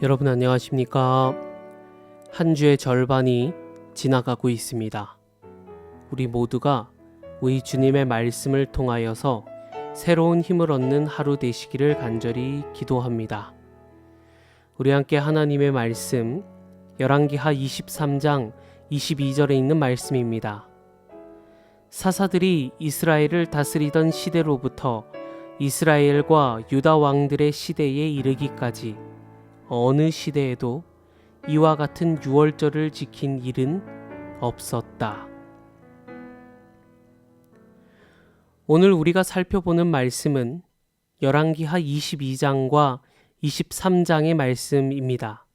여러분 안녕하십니까? 한 주의 절반이 지나가고 있습니다. 우리 모두가 우리 주님의 말씀을 통하여서 새로운 힘을 얻는 하루 되시기를 간절히 기도합니다. 우리 함께 하나님의 말씀 열왕기하 23장 22절에 있는 말씀입니다. 사사들이 이스라엘을 다스리던 시대로부터 이스라엘과 유다 왕들의 시대에 이르기까지 어느 시대에도 이와 같은 유월절을 지킨 일은 없었다. 오늘 우리가 살펴보는 말씀은 열왕기하 22장과 23장의 말씀입니다.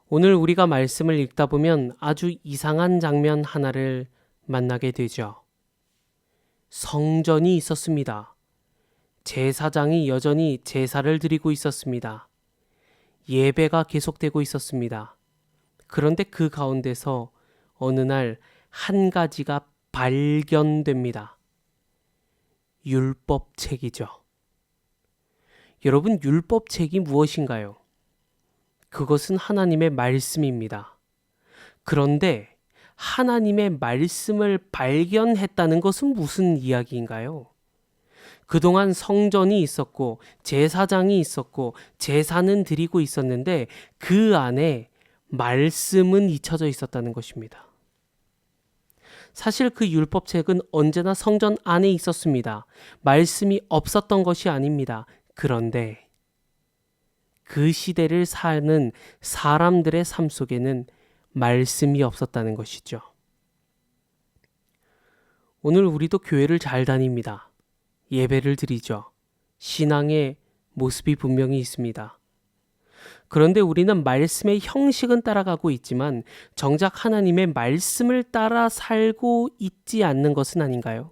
오늘 우리가 말씀을 읽다 보면 아주 이상한 장면 하나를 만나게 되죠. 성전이 있었습니다. 제사장이 여전히 제사를 드리고 있었습니다. 예배가 계속되고 있었습니다. 그런데 그 가운데서 어느 날 한 가지가 발견됩니다. 율법책이죠. 여러분, 율법책이 무엇인가요? 그것은 하나님의 말씀입니다. 그런데 하나님의 말씀을 발견했다는 것은 무슨 이야기인가요? 그동안 성전이 있었고 제사장이 있었고 제사는 드리고 있었는데 그 안에 말씀은 잊혀져 있었다는 것입니다. 사실 그 율법책은 언제나 성전 안에 있었습니다. 말씀이 없었던 것이 아닙니다. 그런데 그 시대를 사는 사람들의 삶 속에는 말씀이 없었다는 것이죠. 오늘 우리도 교회를 잘 다닙니다. 예배를 드리죠. 신앙의 모습이 분명히 있습니다. 그런데 우리는 말씀의 형식은 따라가고 있지만 정작 하나님의 말씀을 따라 살고 있지 않는 것은 아닌가요?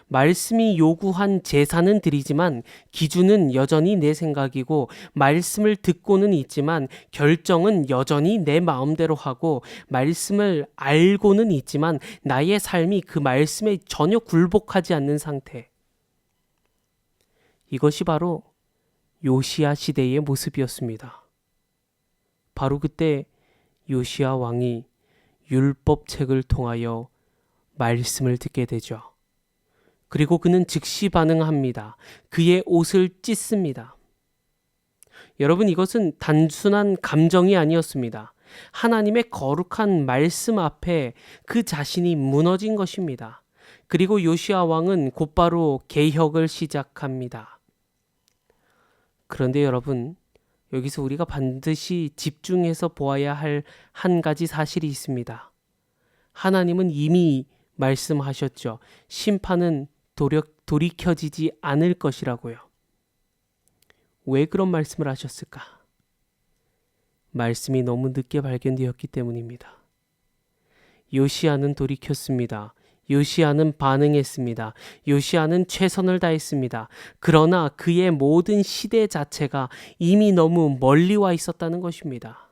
말씀이 요구한 제사는 드리지만 기준은 여전히 내 생각이고 말씀을 듣고는 있지만 결정은 여전히 내 마음대로 하고 말씀을 알고는 있지만 나의 삶이 그 말씀에 전혀 굴복하지 않는 상태. 이것이 바로 요시야 시대의 모습이었습니다. 바로 그때 요시야 왕이 율법책을 통하여 말씀을 듣게 되죠. 그리고 그는 즉시 반응합니다. 그의 옷을 찢습니다. 여러분, 이것은 단순한 감정이 아니었습니다. 하나님의 거룩한 말씀 앞에 그 자신이 무너진 것입니다. 그리고 요시야 왕은 곧바로 개혁을 시작합니다. 그런데 여러분, 여기서 우리가 반드시 집중해서 보아야 할 한 가지 사실이 있습니다. 하나님은 이미 말씀하셨죠. 심판은 돌이켜지지 않을 것이라고요. 왜 그런 말씀을 하셨을까? 말씀이 너무 늦게 발견되었기 때문입니다. 요시야는 돌이켰습니다. 요시야는 반응했습니다. 요시야는 최선을 다했습니다. 그러나 그의 모든 시대 자체가 이미 너무 멀리 와 있었다는 것입니다.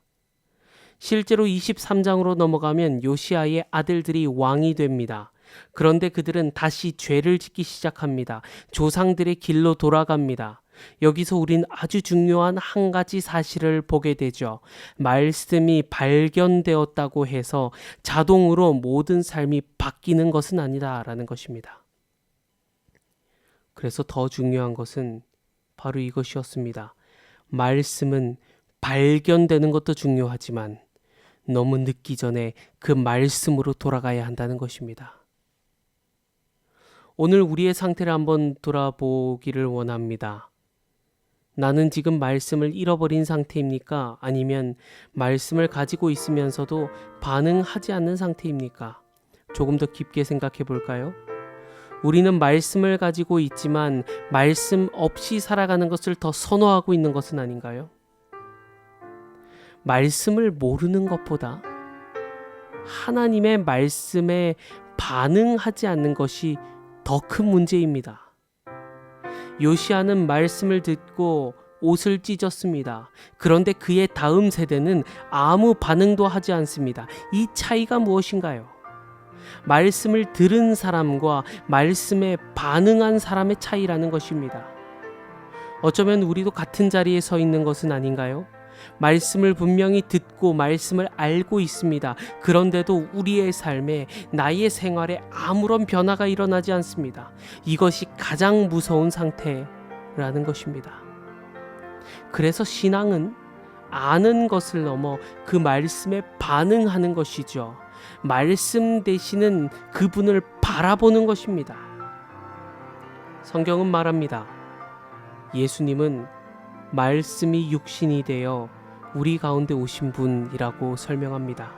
실제로 23장으로 넘어가면 요시야의 아들들이 왕이 됩니다. 그런데 그들은 다시 죄를 짓기 시작합니다. 조상들의 길로 돌아갑니다. 여기서 우린 아주 중요한 한 가지 사실을 보게 되죠. 말씀이 발견되었다고 해서 자동으로 모든 삶이 바뀌는 것은 아니다라는 것입니다. 그래서 더 중요한 것은 바로 이것이었습니다. 말씀은 발견되는 것도 중요하지만 너무 늦기 전에 그 말씀으로 돌아가야 한다는 것입니다. 오늘 우리의 상태를 한번 돌아보기를 원합니다. 나는 지금 말씀을 잃어버린 상태입니까? 아니면 말씀을 가지고 있으면서도 반응하지 않는 상태입니까? 조금 더 깊게 생각해 볼까요? 우리는 말씀을 가지고 있지만 말씀 없이 살아가는 것을 더 선호하고 있는 것은 아닌가요? 말씀을 모르는 것보다 하나님의 말씀에 반응하지 않는 것이 더 큰 문제입니다. 요시야는 말씀을 듣고 옷을 찢었습니다. 그런데 그의 다음 세대는 아무 반응도 하지 않습니다. 이 차이가 무엇인가요? 말씀을 들은 사람과 말씀에 반응한 사람의 차이라는 것입니다. 어쩌면 우리도 같은 자리에 서 있는 것은 아닌가요? 말씀을 분명히 듣고 말씀을 알고 있습니다. 그런데도 우리의 삶에, 나의 생활에 아무런 변화가 일어나지 않습니다. 이것이 가장 무서운 상태라는 것입니다. 그래서 신앙은 아는 것을 넘어 그 말씀에 반응하는 것이죠. 말씀 되시는 그분을 바라보는 것입니다. 성경은 말합니다. 예수님은 말씀이 육신이 되어 우리 가운데 오신 분이라고 설명합니다.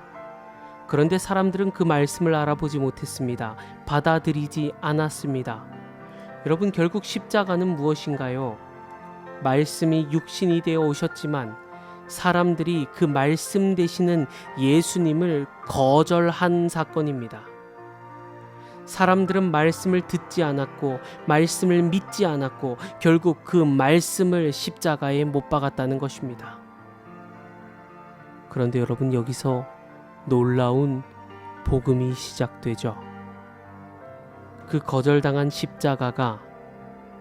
그런데 사람들은 그 말씀을 알아보지 못했습니다. 받아들이지 않았습니다. 여러분, 결국 십자가는 무엇인가요? 말씀이 육신이 되어 오셨지만 사람들이 그 말씀 되시는 예수님을 거절한 사건입니다. 사람들은 말씀을 듣지 않았고 말씀을 믿지 않았고 결국 그 말씀을 십자가에 못 박았다는 것입니다. 그런데 여러분, 여기서 놀라운 복음이 시작되죠. 그 거절당한 십자가가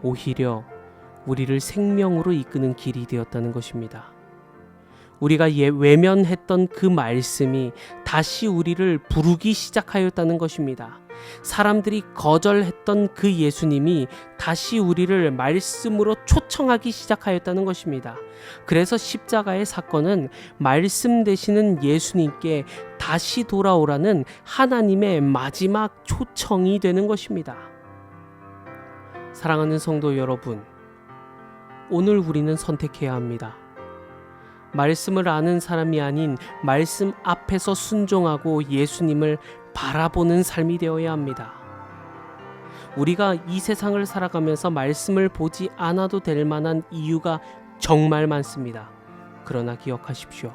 오히려 우리를 생명으로 이끄는 길이 되었다는 것입니다. 우리가 외면했던 그 말씀이 다시 우리를 부르기 시작하였다는 것입니다. 사람들이 거절했던 그 예수님이 다시 우리를 말씀으로 초청하기 시작하였다는 것입니다. 그래서 십자가의 사건은 말씀 되시는 예수님께 다시 돌아오라는 하나님의 마지막 초청이 되는 것입니다. 사랑하는 성도 여러분, 오늘 우리는 선택해야 합니다. 말씀을 아는 사람이 아닌 말씀 앞에서 순종하고 예수님을 바라보는 삶이 되어야 합니다. 우리가 이 세상을 살아가면서 말씀을 보지 않아도 될 만한 이유가 정말 많습니다. 그러나 기억하십시오.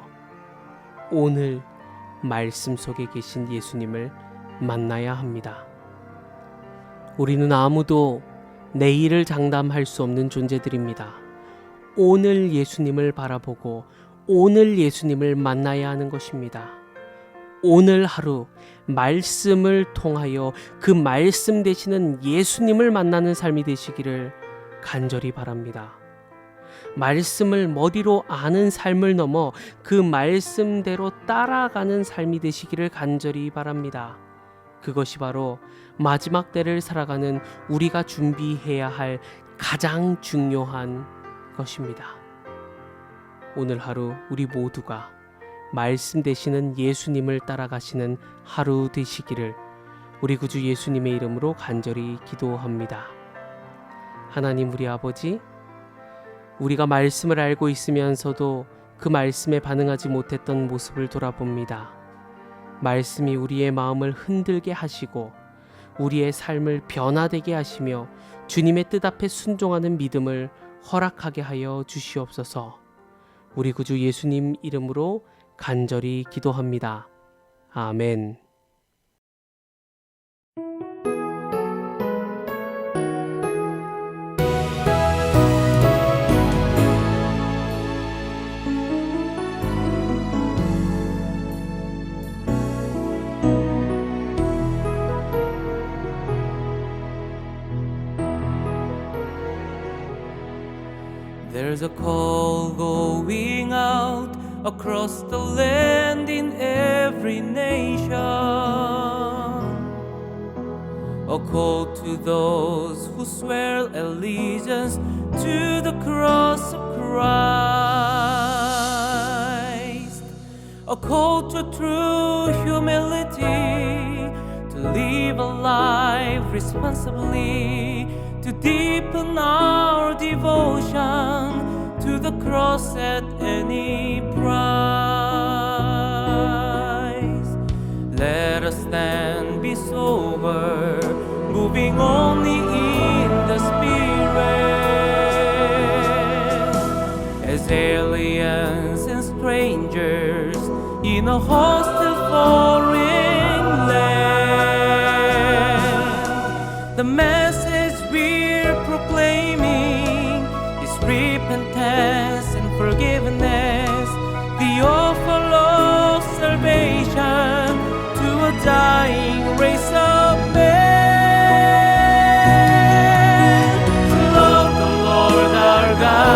오늘 말씀 속에 계신 예수님을 만나야 합니다. 우리는 아무도 내일을 장담할 수 없는 존재들입니다. 오늘 예수님을 바라보고 오늘 예수님을 만나야 하는 것입니다. 오늘 하루 말씀을 통하여 그 말씀 되시는 예수님을 만나는 삶이 되시기를 간절히 바랍니다. 말씀을 머리로 아는 삶을 넘어 그 말씀대로 따라가는 삶이 되시기를 간절히 바랍니다. 그것이 바로 마지막 때를 살아가는 우리가 준비해야 할 가장 중요한 것입니다. 오늘 하루 우리 모두가 말씀 되시는 예수님을 따라가시는 하루 되시기를 우리 구주 예수님의 이름으로 간절히 기도합니다. 하나님, 우리 아버지, 우리가 말씀을 알고 있으면서도 그 말씀에 반응하지 못했던 모습을 돌아봅니다. 말씀이 우리의 마음을 흔들게 하시고 우리의 삶을 변화되게 하시며 주님의 뜻 앞에 순종하는 믿음을 허락하게 하여 주시옵소서. 우리 구주 예수님 이름으로 간절히 기도합니다. 아멘. There's a call going out across the land in every nation, a call to those who swear allegiance to the cross of Christ, a call to true humility, to live a life responsibly, to deepen our devotion to the cross at any price. Let us then be sober, moving only in the Spirit, as aliens and strangers in a hostile foreign land. The message we're proclaiming is repentance and forgiveness, the offer of salvation to a dying race of men. To love the Lord our God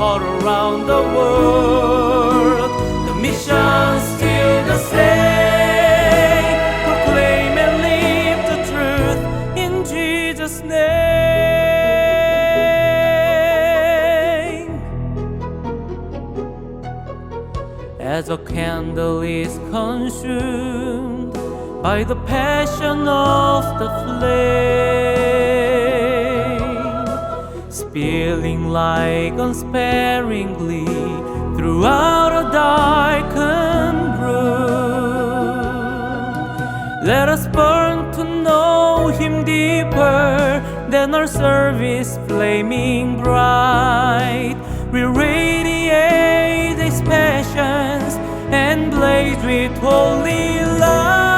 all around the world. The mission's still the same. Proclaim and live the truth in Jesus' name. As a candle is consumed by the passion of the flame, spilling light unsparingly throughout a darkened room. Let us burn to know Him deeper than our service flaming bright. We radiate His passions and blaze with holy light.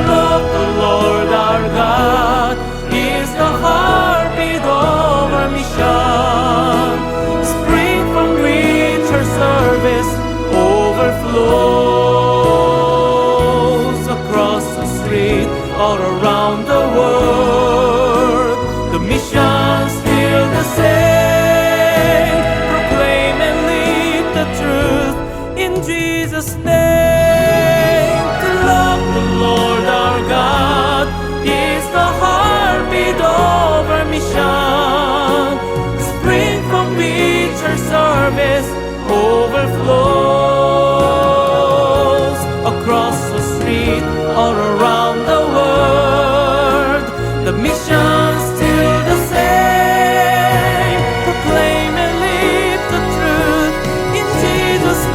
Love the Lord our God is the heartbeat of our mission. Spring from which our service overflows across the street, all around the world. The mission's still the same. Proclaim and live the truth in Jesus' name. To love the Lord our God is the heartbeat of our mission. Spring from which our service overflows across the street, all around the world. The mission's still the same. Proclaim and live the truth in Jesus'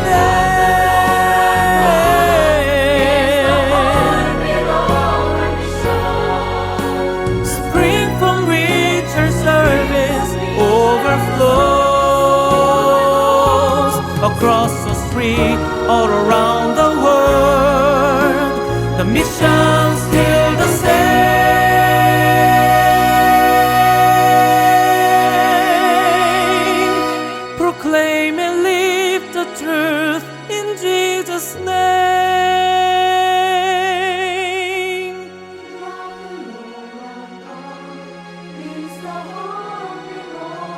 name. Spring from which our service overflows across the street, all around the world. The mission's still the same. Proclaim and live the truth in Jesus' name. Is the heart of